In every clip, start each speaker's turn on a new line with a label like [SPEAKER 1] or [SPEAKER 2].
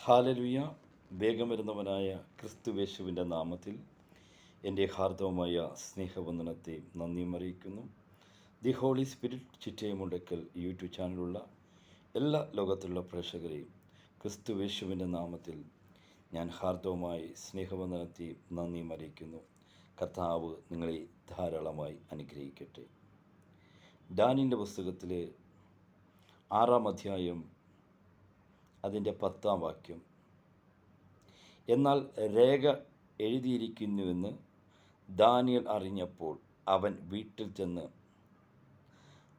[SPEAKER 1] ഹാലലുയ. വേഗം വരുന്നവനായ ക്രിസ്തുവേശുവിൻ്റെ നാമത്തിൽ എൻ്റെ ഹാർദവമായ സ്നേഹവന്ദനത്തെ നന്ദിയും അറിയിക്കുന്നു. ദി ഹോളി സ്പിരിറ്റ് ചിറ്റയമുണ്ടക്കൽ യൂട്യൂബ് ചാനലുള്ള എല്ലാ ലോകത്തിലുള്ള പ്രേക്ഷകരെയും ക്രിസ്തുവേശുവിൻ്റെ നാമത്തിൽ ഞാൻ ഹാർദവമായി സ്നേഹവന്ദനത്തെ നന്ദിയും അറിയിക്കുന്നു. കർത്താവ് നിങ്ങളെ ധാരാളമായി അനുഗ്രഹിക്കട്ടെ. ഡാനിയലിൻ്റെ പുസ്തകത്തിലെ 6-ാം അധ്യായം അതിൻ്റെ 10-ാം വാക്യം. എന്നാൽ രേഖ എഴുതിയിരിക്കുന്നുവെന്ന് ദാനിയേൽ അറിഞ്ഞപ്പോൾ അവൻ വീട്ടിൽ ചെന്ന്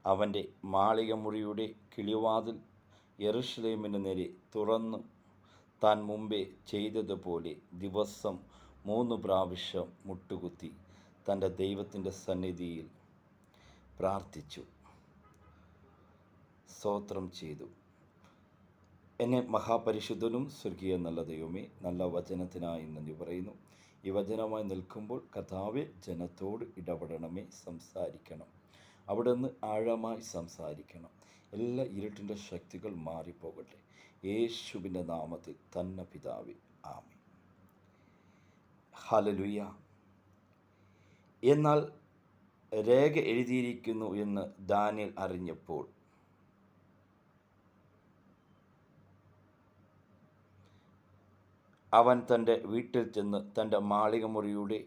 [SPEAKER 1] അവൻ്റെ മാളികമുറിയുടെ കിളിവാതിൽ യെരൂശലേമിന് നേരെ തുറന്നു താൻ മുമ്പേ ചെയ്തതുപോലെ ദിവസം 3 പ്രാവശ്യം മുട്ടുകുത്തി തൻ്റെ ദൈവത്തിൻ്റെ സന്നിധിയിൽ പ്രാർത്ഥിച്ചു, സ്തോത്രം ചെയ്തു. എന്നെ മഹാപരിശുദ്ധനും സ്വർഗീയ നല്ല ദൈവമേ, നല്ല വചനത്തിനായി നന്ദി പറയുന്നു. ഈ വചനമായി നിൽക്കുമ്പോൾ കർത്താവെ, ജനത്തോട് ഇടപെടണമേ, സംസാരിക്കണം. അവിടുന്ന് ആഴമായി സംസാരിക്കണം. എല്ലാ ഇരുട്ടിൻ്റെ ശക്തികൾ മാറിപ്പോകട്ടെ. യേശുവിൻ്റെ നാമത്തിൽ തന്നെ പിതാവേ, ആമേൻ. ഹല്ലേലൂയ. എന്നാൽ രേഖ എഴുതിയിരിക്കുന്നു എന്ന് ദാനിയേൽ അറിഞ്ഞപ്പോൾ അവൻ തൻ്റെ വീട്ടിൽ ചെന്ന് തൻ്റെ മാളികമുറിയുടെ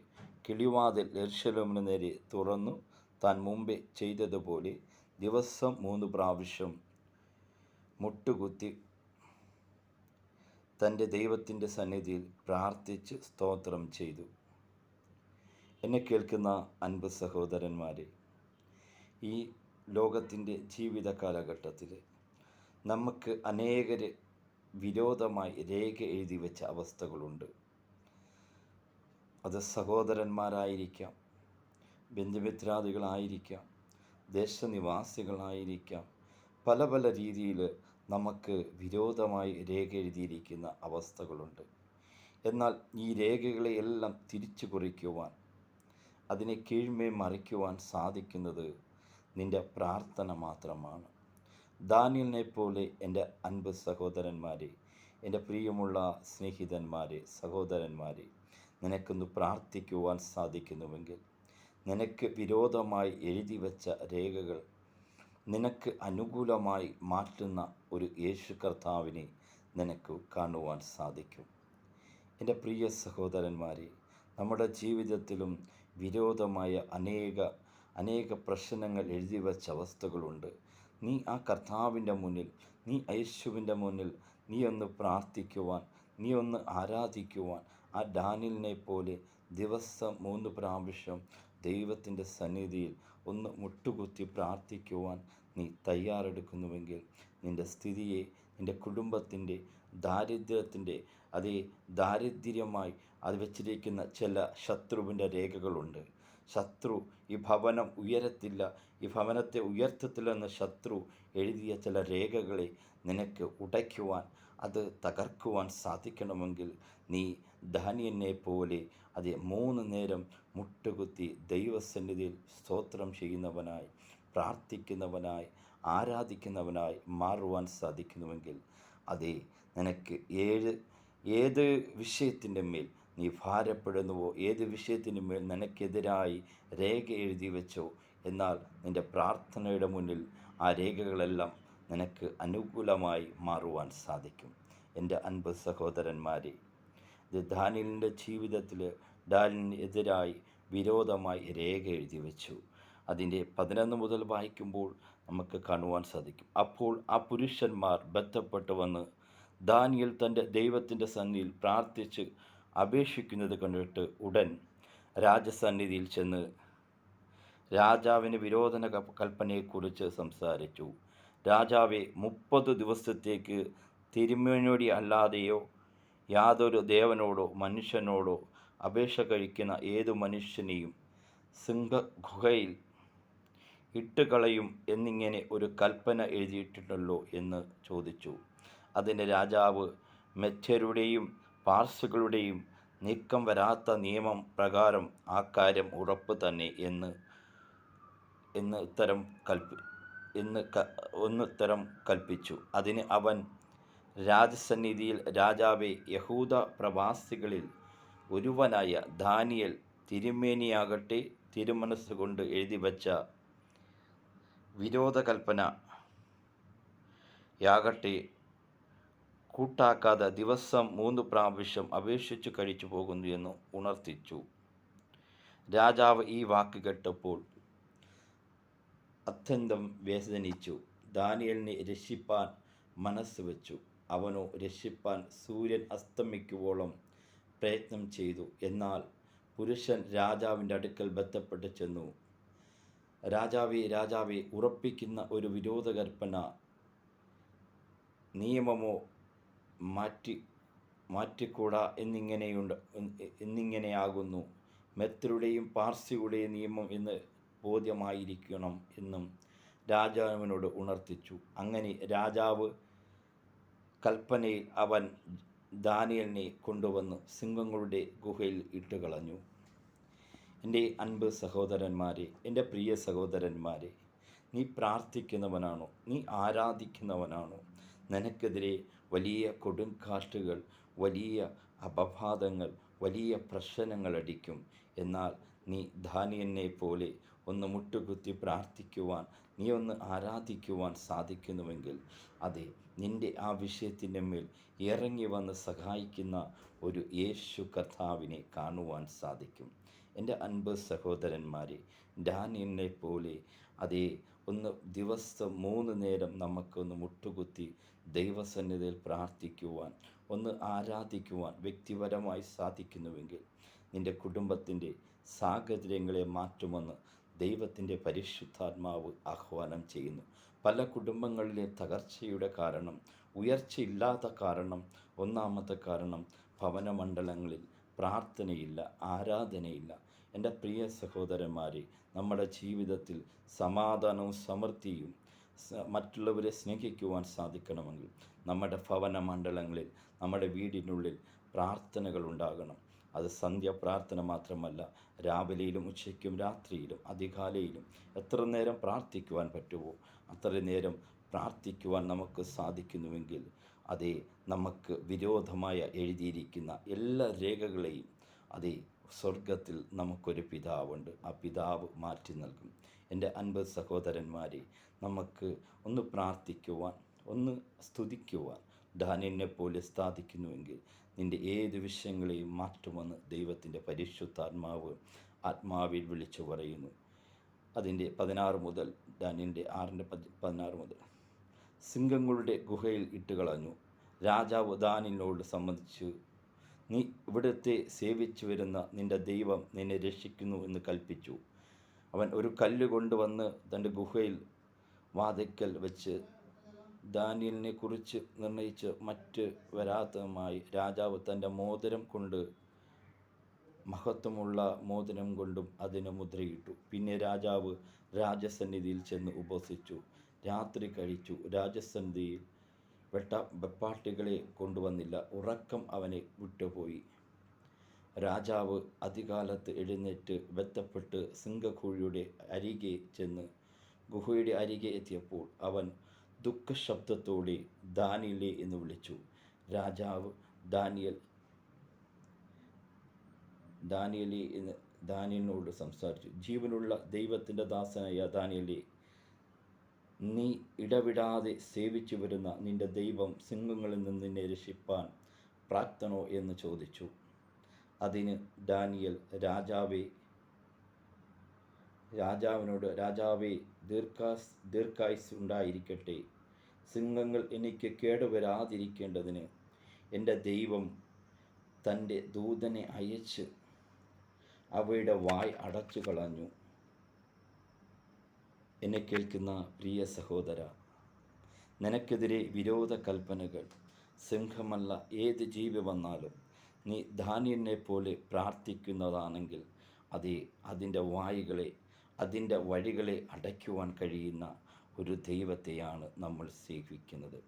[SPEAKER 1] കിളിവാതിൽ യെരൂശലേമിന് നേരെ തുറന്നു താൻ മുമ്പേ ചെയ്തതുപോലെ ദിവസം 3 പ്രാവശ്യം മുട്ടുകുത്തി തൻ്റെ ദൈവത്തിൻ്റെ സന്നിധിയിൽ പ്രാർത്ഥിച്ച് സ്തോത്രം ചെയ്തു. എന്നെ കേൾക്കുന്ന അൻപ് സഹോദരന്മാരെ, ഈ ലോകത്തിൻ്റെ ജീവിത കാലഘട്ടത്തിൽ നമുക്ക് അനേകർ വിരോധമായി രേഖ എഴുതി വെച്ച അവസ്ഥകളുണ്ട്. അത് സഹോദരന്മാരായിരിക്കാം, ബന്ധുമിത്രാദികളായിരിക്കാം, ദേശനിവാസികളായിരിക്കാം. പല പല രീതിയിൽ നമുക്ക് വിരോധമായി രേഖ എഴുതിയിരിക്കുന്ന അവസ്ഥകളുണ്ട്. എന്നാൽ ഈ രേഖകളെയെല്ലാം തിരിച്ചു കുറിക്കുവാൻ, അതിനെ കീഴ്മേ മറിക്കുവാൻ സാധിക്കുന്നത് നിൻ്റെ പ്രാർത്ഥന മാത്രമാണ്. ദാനിയേലിനെ പോലെ എൻ്റെ അൻപ് സഹോദരന്മാരെ, എൻ്റെ പ്രിയമുള്ള സ്നേഹിതന്മാരെ, സഹോദരന്മാരെ, നിനക്കൊന്ന് പ്രാർത്ഥിക്കുവാൻ സാധിക്കുന്നുവെങ്കിൽ നിനക്ക് വിരോധമായി എഴുതി വച്ച രേഖകൾ നിനക്ക് അനുകൂലമായി മാറ്റുന്ന ഒരു യേശു കർത്താവിനെ നിനക്ക് കാണുവാൻ സാധിക്കും. എൻ്റെ പ്രിയ സഹോദരന്മാരെ, നമ്മുടെ ജീവിതത്തിലും വിരോധമായ അനേക പ്രശ്നങ്ങൾ എഴുതി വച്ച അവസ്ഥകളുണ്ട്. നീ ആ കർത്താവിൻ്റെ മുന്നിൽ, നീ യേശുവിൻ്റെ മുന്നിൽ നീ ഒന്ന് പ്രാർത്ഥിക്കുവാൻ, നീ ഒന്ന് ആരാധിക്കുവാൻ, ആ ദാനിയേലിനെ പോലെ ദിവസം 3 പ്രാവശ്യം ദൈവത്തിൻ്റെ സന്നിധിയിൽ ഒന്ന് മുട്ടുകുത്തി പ്രാർത്ഥിക്കുവാൻ നീ തയ്യാറെടുക്കുന്നുവെങ്കിൽ നിൻ്റെ സ്ഥിതിയെ, നിൻ്റെ കുടുംബത്തിൻ്റെ ദാരിദ്ര്യത്തിൻ്റെ ദാരിദ്ര്യമായി അത് വെച്ചിരിക്കുന്ന ചില ശത്രുവിൻ്റെ രേഖകളുണ്ട്. ശത്രു ഈ ഭവനം ഉയരത്തില്ല, ഈ ഭവനത്തെ ഉയർത്തത്തില്ലെന്ന് ശത്രു എഴുതിയ ചില രേഖകളെ നിനക്ക് ഉടയ്ക്കുവാൻ, അത് തകർക്കുവാൻ സാധിക്കണമെങ്കിൽ നീ ദാനിയേലിനെ പോലെ 3 നേരം മുട്ടുകുത്തി ദൈവസന്നിധിയിൽ സ്തോത്രം ചെയ്യുന്നവനായി, പ്രാർത്ഥിക്കുന്നവനായി, ആരാധിക്കുന്നവനായി മാറുവാൻ സാധിക്കുന്നുവെങ്കിൽ നിനക്ക് ഏത് വിഷയത്തിൻ്റെ മേൽ നീ ഭാരപ്പെടുന്നുവോ, ഏത് വിഷയത്തിന് മേൽ നിനക്കെതിരായി രേഖ എഴുതി വെച്ചോ, എന്നാൽ നിൻ്റെ പ്രാർത്ഥനയുടെ മുന്നിൽ ആ രേഖകളെല്ലാം നിനക്ക് അനുകൂലമായി മാറുവാൻ സാധിക്കും. എൻ്റെ അൻപ് സഹോദരന്മാരെ, ഇത് ദാനിയേലിൻ്റെ ജീവിതത്തിൽ ദാനിയേലിന് എതിരായി വിരോധമായി രേഖ എഴുതി വെച്ചു. അതിൻ്റെ 11 മുതൽ വായിക്കുമ്പോൾ നമുക്ക് കാണുവാൻ സാധിക്കും. അപ്പോൾ ആ പുരുഷന്മാർ ബന്ധപ്പെട്ട് വന്ന് ദാനിയേൽ തൻ്റെ ദൈവത്തിൻ്റെ സന്നിധിയിൽ പ്രാർത്ഥിച്ച് അപേക്ഷിക്കുന്നത് കണ്ടിട്ട് ഉടൻ രാജസന്നിധിയിൽ ചെന്ന് രാജാവിന് വിരോധന കൽപ്പനയെക്കുറിച്ച് സംസാരിച്ചു. രാജാവെ, 30 ദിവസത്തേക്ക് തിരുമേനിയോട് അല്ലാതെയോ യാതൊരു ദേവനോടോ മനുഷ്യനോടോ അപേക്ഷ കഴിക്കുന്ന ഏതു മനുഷ്യനെയും സിംഹഗുഹയിൽ ഇട്ടുകളയും എന്നിങ്ങനെ ഒരു കൽപ്പന എഴുതിയിട്ടുണ്ടല്ലോ എന്ന് ചോദിച്ചു. അതിന് രാജാവ്, മെത്യരുടെയും പാർസികളുടെയും നീക്കം വരാത്ത നിയമം പ്രകാരം ആ കാര്യം ഉറപ്പ് തന്നെ എന്ന് ഉത്തരം കൽപ്പിച്ചു. അതിന് അവൻ രാജസന്നിധിയിൽ രാജാവെ, യഹൂദ പ്രവാസികളിൽ ഒരുവനായ ദാനിയേൽ തിരുമേനിയാകട്ടെ തിരുമനസ്സുകൊണ്ട് എഴുതിവച്ച വിരോധകൽപ്പനയാകട്ടെ കൂട്ടാക്കാതെ ദിവസം 3 പ്രാവശ്യം അപേക്ഷിച്ചു കഴിച്ചു പോകുന്നു എന്ന് ഉണർത്തിച്ചു. രാജാവ് ഈ വാക്ക് കേട്ടപ്പോൾ അത്യന്തം വേദനിച്ചു. ദാനിയേലിനെ രക്ഷിപ്പാൻ മനസ്സ് വെച്ചു. അവനോ രക്ഷിപ്പാൻ സൂര്യൻ അസ്തമിക്കുവോളം പ്രയത്നം ചെയ്തു. എന്നാൽ പുരുഷൻ രാജാവിൻ്റെ അടുക്കൽ ബന്ധപ്പെട്ട് ചെന്നു. രാജാവേ, രാജാവേ, ഉറപ്പിക്കുന്ന ഒരു വിരോധകൽപ്പന നിയമമോ മാറ്റിക്കൂടാ എന്നിങ്ങനെയാകുന്നു മെത്തരുടെയും പാർസിയുടെയും നിയമം എന്ന് ബോധ്യമായിരിക്കണം എന്നും രാജാവിനോട് ഉണർത്തിച്ചു. അങ്ങനെ രാജാവ് കൽപ്പനയിൽ അവൻ ദാനിയേലിനെ കൊണ്ടുവന്ന് സിംഹങ്ങളുടെ ഗുഹയിൽ ഇട്ടുകളഞ്ഞു. എൻ്റെ അൻപ് സഹോദരന്മാരെ, എൻ്റെ പ്രിയ സഹോദരന്മാരെ, നീ പ്രാർത്ഥിക്കുന്നവനാണോ? നീ ആരാധിക്കുന്നവനാണോ? നിനക്കെതിരെ വലിയ കൊടുങ്കാറ്റുകൾ, വലിയ അപവാദങ്ങൾ, വലിയ പ്രശ്നങ്ങൾ അടിക്കും. എന്നാൽ നീ ദാനിയേലിനെ പോലെ ഒന്ന് മുട്ടുകുത്തി പ്രാർത്ഥിക്കുവാൻ, നീ ഒന്ന് ആരാധിക്കുവാൻ സാധിക്കുന്നുവെങ്കിൽ, അതെ, നിൻ്റെ ആ വിഷയത്തിൻ്റെ മേൽ ഇറങ്ങി വന്ന് സഹായിക്കുന്ന ഒരു യേശു കർത്താവിനെ കാണുവാൻ സാധിക്കും. എൻ്റെ അൻപ് സഹോദരന്മാരെ, ദാനിയേലിനെ പോലെ അതേ ഒന്ന് ദിവസം 3 നേരം നമുക്കൊന്ന് മുട്ടുകുത്തി ദൈവസന്നിധിയിൽ പ്രാർത്ഥിക്കുവാൻ, ഒന്ന് ആരാധിക്കുവാൻ വ്യക്തിപരമായി സാധിക്കുന്നുവെങ്കിൽ നിൻ്റെ കുടുംബത്തിൻ്റെ സാഹചര്യങ്ങളെ മാറ്റുമെന്ന് ദൈവത്തിൻ്റെ പരിശുദ്ധാത്മാവ് ആഹ്വാനം ചെയ്യുന്നു. പല കുടുംബങ്ങളിലെ തകർച്ചയുടെ കാരണം, ഉയർച്ചയില്ലാത്ത കാരണം, ഒന്നാമത്തെ കാരണം ഭവനമണ്ഡലങ്ങളിൽ പ്രാർത്ഥനയില്ല, ആരാധനയില്ല. എൻ്റെ പ്രിയ സഹോദരന്മാരെ, നമ്മുടെ ജീവിതത്തിൽ സമാധാനവും സമൃദ്ധിയും മറ്റുള്ളവരെ സ്നേഹിക്കുവാൻ സാധിക്കണമെങ്കിൽ നമ്മുടെ ഭവനമണ്ഡലങ്ങളിൽ, നമ്മുടെ വീടിനുള്ളിൽ പ്രാർത്ഥനകൾ ഉണ്ടാകണം. അത് സന്ധ്യാപ്രാർത്ഥന മാത്രമല്ല, രാവിലെയിലും ഉച്ചയ്ക്കും രാത്രിയിലും അധികാലയിലും എത്ര നേരം പ്രാർത്ഥിക്കുവാൻ പറ്റുമോ അത്ര നേരം പ്രാർത്ഥിക്കുവാൻ നമുക്ക് സാധിക്കുന്നുവെങ്കിൽ, അതേ, നമുക്ക് വിരോധമായ എഴുതിയിരിക്കുന്ന എല്ലാ രേഖകളെയും അതേ സ്വർഗത്തിൽ നമുക്കൊരു പിതാവുണ്ട്. ആ പിതാവ് മാറ്റി നൽകും. എൻ്റെ അൻപ് സഹോദരന്മാരെ, നമുക്ക് ഒന്ന് പ്രാർത്ഥിക്കുവാൻ, ഒന്ന് സ്തുതിക്കുവാൻ ദാനിയേലിനെ പോലെ സാധിക്കുന്നുവെങ്കിൽ നിൻ്റെ ഏത് വിഷയങ്ങളെയും മാറ്റുമെന്ന് ദൈവത്തിൻ്റെ പരിശുദ്ധാത്മാവ് ആത്മാവിൽ വിളിച്ചു പറയുന്നു. അതിൻ്റെ 16 മുതൽ, ദാനിയേലിൻ്റെ 6:16 മുതൽ, സിംഹങ്ങളുടെ ഗുഹയിൽ ഇട്ടുകളഞ്ഞു. രാജാവ് ദാനിയേലിനോട് സംബന്ധിച്ചു, നീ ഇവിടുത്തെ സേവിച്ചു വരുന്ന നിൻ്റെ ദൈവം നിന്നെ രക്ഷിക്കുന്നു എന്ന് കൽപ്പിച്ചു. അവൻ ഒരു കല്ല് കൊണ്ടുവന്ന് തൻ്റെ ഗുഹയിൽ വാതിൽക്കൽ വെച്ച് ദാനിയേലിനെ കുറിച്ച് നിർണയിച്ച് മറ്റ് വരാത്തതുമായി രാജാവ് തൻ്റെ മോതിരം കൊണ്ട്, മഹത്വമുള്ള മോതിരം കൊണ്ടും അതിന് മുദ്രയിട്ടു. പിന്നെ രാജാവ് രാജസന്നിധിയിൽ ചെന്ന് ഉപവസിച്ചു, രാത്രി കഴിച്ചു. രാജസന്നിധിയിൽ വെപ്പാട്ടികളെ കൊണ്ടുവന്നില്ല. ഉറക്കം അവനെ വിട്ടുപോയി. രാജാവ് അതികാലത്ത് എഴുന്നേറ്റ് ബന്ധപ്പെട്ട് സിംഹക്കുഴിയുടെ അരികെ ചെന്ന് ഗുഹയുടെ അരികെ എത്തിയപ്പോൾ അവൻ ദുഃഖശബ്ദത്തോടെ ദാനിയേലേ എന്ന് വിളിച്ചു. രാജാവ് ദാനിയേലേ എന്ന് ദാനിയേലിനോട് സംസാരിച്ചു. ജീവനുള്ള ദൈവത്തിൻ്റെ ദാസനായ ദാനിയേലേ, നീ ഇടവിടാതെ സേവിച്ചു വരുന്ന നിൻ്റെ ദൈവം സിംഹങ്ങളിൽ നിന്ന് നിന്നെ രക്ഷിപ്പാൻ പ്രാപ്തനോ എന്ന് ചോദിച്ചു. അതിന് ദാനിയേൽ രാജാവിനോട്, രാജാവേ, ദീർഘായുസ്സ് ഉണ്ടായിരിക്കട്ടെ. സിംഹങ്ങൾ എനിക്ക് കേടുവരാതിരിക്കേണ്ടതിന് എൻ്റെ ദൈവം തൻ്റെ ദൂതനെ അയച്ച് അവയുടെ വായ് അടച്ചു കളഞ്ഞു. എന്നെ കേൾക്കുന്ന പ്രിയ സഹോദര, നിനക്കെതിരെ വിരോധ കൽപ്പനകൾ, സിംഹമല്ല ഏത് ജീവി വന്നാലും നീ ദാനിയേലിനെ പോലെ പ്രാർത്ഥിക്കുന്നതാണെങ്കിൽ, അതിൻ്റെ വായുകളെ, അതിൻ്റെ വഴികളെ അടയ്ക്കുവാൻ കഴിയുന്ന ഒരു ദൈവത്തെയാണ് നമ്മൾ സേവിക്കുന്നത്.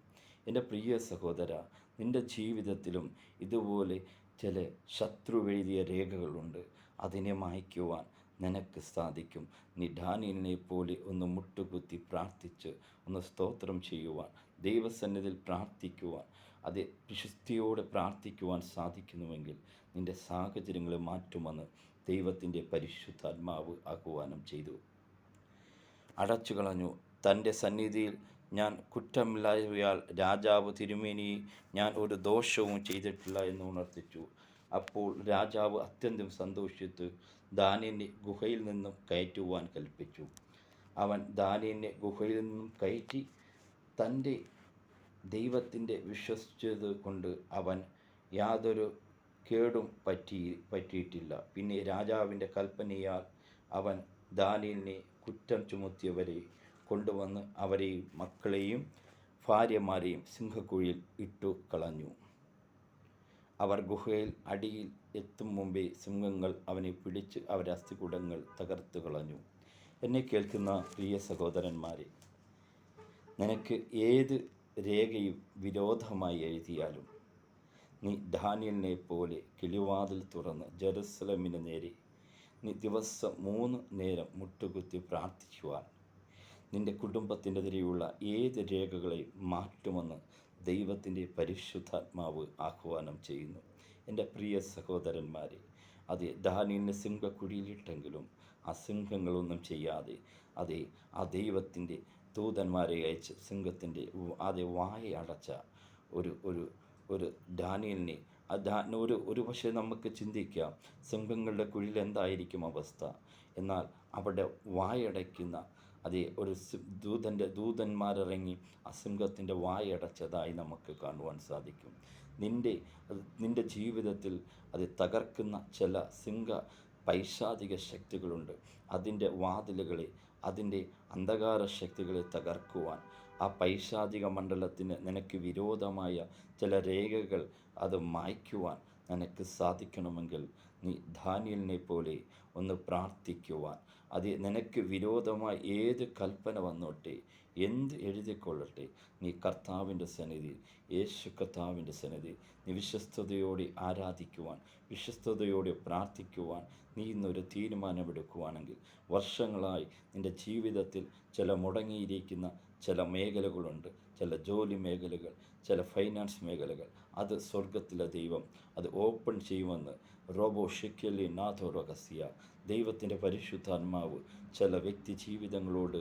[SPEAKER 1] എൻ്റെ പ്രിയ സഹോദര, നിൻ്റെ ജീവിതത്തിലും ഇതുപോലെ ചില ശത്രുവെഴുതിയ രേഖകളുണ്ട്. അതിനെ മായ്ക്കുവാൻ നിനക്ക് സാധിക്കും. നീ ദാനിയേലിനെ പോലെ ഒന്ന് മുട്ടുകുത്തി പ്രാർത്ഥിച്ച് ഒന്ന് സ്തോത്രം ചെയ്യുവാൻ, ദൈവസന്നിധിയിൽ പ്രാർത്ഥിക്കുവാൻ, അത് വിശുദ്ധിയോടെ പ്രാർത്ഥിക്കുവാൻ സാധിക്കുന്നുവെങ്കിൽ നിൻ്റെ സാഹചര്യങ്ങളെ മാറ്റുമെന്ന് ദൈവത്തിൻ്റെ പരിശുദ്ധാത്മാവ് ആഹ്വാനം ചെയ്തു. അടച്ചു കളഞ്ഞു. തൻ്റെ സന്നിധിയിൽ ഞാൻ കുറ്റമില്ലായകയാൽ രാജാവ് തിരുമേനിയെ ഞാൻ ഒരു ദോഷവും ചെയ്തിട്ടില്ല എന്ന് ഉണർത്തിച്ചു. അപ്പോൾ രാജാവ് അത്യന്തം സന്തോഷിച്ച് ദാനിയേലിനെ ഗുഹയിൽ നിന്നും കയറ്റുവാൻ കൽപ്പിച്ചു. അവൻ ദാനിയേലിനെ ഗുഹയിൽ നിന്നും കയറ്റി. തൻ്റെ ദൈവത്തിൻ്റെ വിശ്വസിച്ചത് കൊണ്ട് അവൻ യാതൊരു കേടും പറ്റിയിട്ടില്ല. പിന്നെ രാജാവിൻ്റെ കൽപ്പനയാൽ അവൻ ദാനിയേലിനെ കുറ്റം ചുമത്തിയവരെ കൊണ്ടുവന്ന് അവരെയും മക്കളെയും ഭാര്യമാരെയും സിംഹക്കുഴിയിൽ ഇട്ടു കളഞ്ഞു. അവർ ഗുഹയിൽ അടിയിൽ എത്തും മുമ്പേ സിംഹങ്ങൾ അവനെ പിടിച്ച് അവരുടെ അസ്ഥികൂടങ്ങൾ തകർത്ത് കളഞ്ഞു. എന്നെ കേൾക്കുന്ന പ്രിയ സഹോദരന്മാരെ, നിനക്ക് ഏത് രേഖയും വിരോധമായി എഴുതിയാലും നീ ദാനിയേലിനെ പോലെ കിളിവാതിൽ തുറന്ന് ജെറുസലേമിന് നേരെ നീ ദിവസം 3 നേരം മുട്ടുകുത്തി പ്രാർത്ഥിക്കുവാൻ നിൻ്റെ കുടുംബത്തിനെതിരെയുള്ള ഏത് രേഖകളെയും മാറ്റുമെന്ന് ദൈവത്തിൻ്റെ പരിശുദ്ധാത്മാവ് ആഹ്വാനം ചെയ്യുന്നു. എൻ്റെ പ്രിയ സഹോദരന്മാരെ, അത് ദാനിയേലിനെ സിംഹക്കുഴിയിലിട്ടെങ്കിലും ആ സിംഹങ്ങളൊന്നും ചെയ്യാതെ ആ ദൈവത്തിൻ്റെ ദൂതന്മാരെ അയച്ച് സിംഹത്തിൻ്റെ വായ അടച്ച ഒരു ദാനിയേലിനെ ഒരു പക്ഷേ നമുക്ക് ചിന്തിക്കാം സിംഹങ്ങളുടെ കുഴിയിൽ എന്തായിരിക്കും അവസ്ഥ. എന്നാൽ അവിടെ വായടയ്ക്കുന്ന ഒരു ദൂതന്മാരിറങ്ങി ആ സിംഹത്തിൻ്റെ വായടച്ചതായി നമുക്ക് കാണുവാൻ സാധിക്കും. നിൻ്റെ ജീവിതത്തിൽ തകർക്കുന്ന ചില പൈശാചിക ശക്തികളുണ്ട്. അതിൻ്റെ വാതിലുകളെ, അതിൻ്റെ അന്ധകാര ശക്തികളെ തകർക്കുവാൻ, ആ പൈശാചിക മണ്ഡലത്തിന് നിനക്ക് വിരോധമായ ചില രേഖകൾ മായ്ക്കുവാൻ നിനക്ക് സാധിക്കണമെങ്കിൽ നീ ദാനിയേലിനെ പോലെ ഒന്ന് പ്രാർത്ഥിക്കുവാൻ, നിനക്ക് വിരോധമായി ഏത് കൽപ്പന വന്നോട്ടെ, എന്ത് എഴുതിക്കൊള്ളട്ടെ, നീ കർത്താവിൻ്റെ സന്നിധി, യേശു കർത്താവിൻ്റെ സന്നിധി നീ വിശ്വസ്തയോടെ ആരാധിക്കുവാൻ, വിശ്വസ്തയോടെ പ്രാർത്ഥിക്കുവാൻ നീ ഇന്നൊരു തീരുമാനമെടുക്കുവാണെങ്കിൽ വർഷങ്ങളായി നിൻ്റെ ജീവിതത്തിൽ ചില മുടങ്ങിയിരിക്കുന്ന ചില മേഖലകളുണ്ട്. ചില ജോലി മേഖലകൾ, ചില ഫൈനാൻസ് മേഖലകൾ, സ്വർഗത്തിലെ ദൈവം ഓപ്പൺ ചെയ്യുമെന്ന് റോബോ ഷെക്കലി നാഥോ രഹസ്യ ദൈവത്തിൻ്റെ പരിശുദ്ധാത്മാവ് ചില വ്യക്തി ജീവിതങ്ങളോട്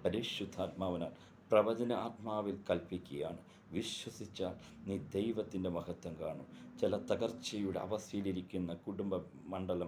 [SPEAKER 1] പരിശുദ്ധാത്മാവിനാൽ പ്രവചന ആത്മാവിൽ കൽപ്പിക്കുകയാണ്. വിശ്വസിച്ചാൽ നീ ദൈവത്തിൻ്റെ മഹത്വം കാണും. ചില തകർച്ചയുടെ അവസ്ഥയിലിരിക്കുന്ന കുടുംബ മണ്ഡലം